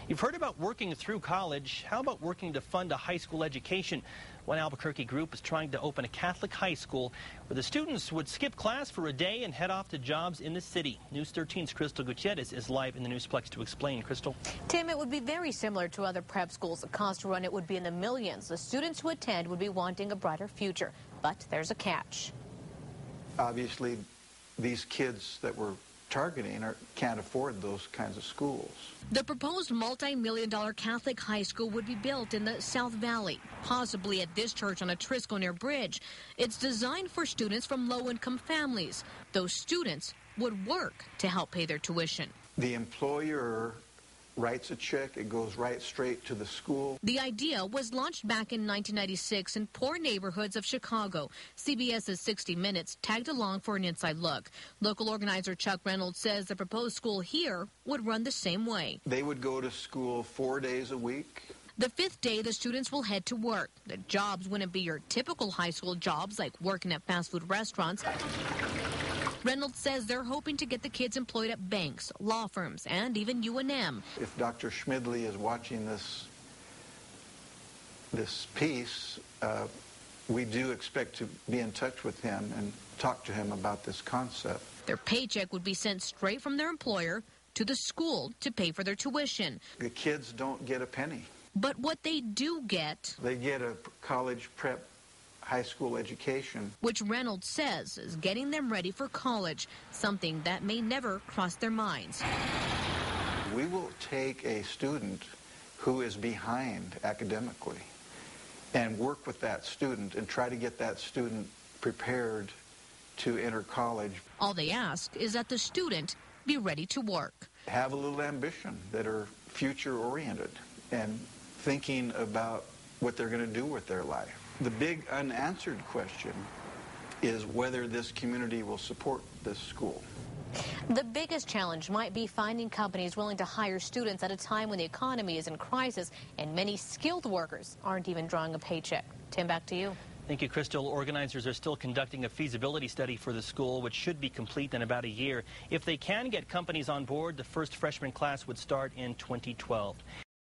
You've heard about working through college. How about working to fund a high school education? One Albuquerque group is trying to open a Catholic high school where the students would skip class for a day and head off to jobs in the city. News 13's Crystal Gutierrez is live in the Newsplex to explain. Crystal? Tim, it would be very similar to other prep schools. The cost to run it would be in the millions. The students who attend would be wanting a brighter future. But there's a catch. Obviously, these kids that we're targeting can't afford those kinds of schools. The proposed multi-million-dollar Catholic high school would be built in the South Valley, possibly at this church on a Trisco near Bridge. It's designed for students from low-income families. Those students would work to help pay their tuition. The employer writes a check, it goes right straight to the school. The idea was launched back in 1996 in poor neighborhoods of Chicago. CBS's 60 Minutes tagged along for an inside look. Local organizer Chuck Reynolds says the proposed school here would run the same way. They would go to school 4 days a week. The fifth day, the students will head to work. The jobs wouldn't be your typical high school jobs like working at fast food restaurants. Reynolds says they're hoping to get the kids employed at banks, law firms, and even UNM. If Dr. Schmidley is watching this piece, we do expect to be in touch with him and talk to him about this concept. Their paycheck would be sent straight from their employer to the school to pay for their tuition. The kids don't get a penny. But what they do get, they get a college prep high school education, which Reynolds says is getting them ready for college, something that may never cross their minds. We will take a student who is behind academically and work with that student and try to get that student prepared to enter college. All they ask is that the student be ready to work. Have a little ambition, that are future-oriented and thinking about what they're going to do with their life. The big unanswered question is whether this community will support this school. The biggest challenge might be finding companies willing to hire students at a time when the economy is in crisis and many skilled workers aren't even drawing a paycheck. Tim, back to you. Thank you, Crystal. Organizers are still conducting a feasibility study for the school, which should be complete in about a year. If they can get companies on board, the first freshman class would start in 2012.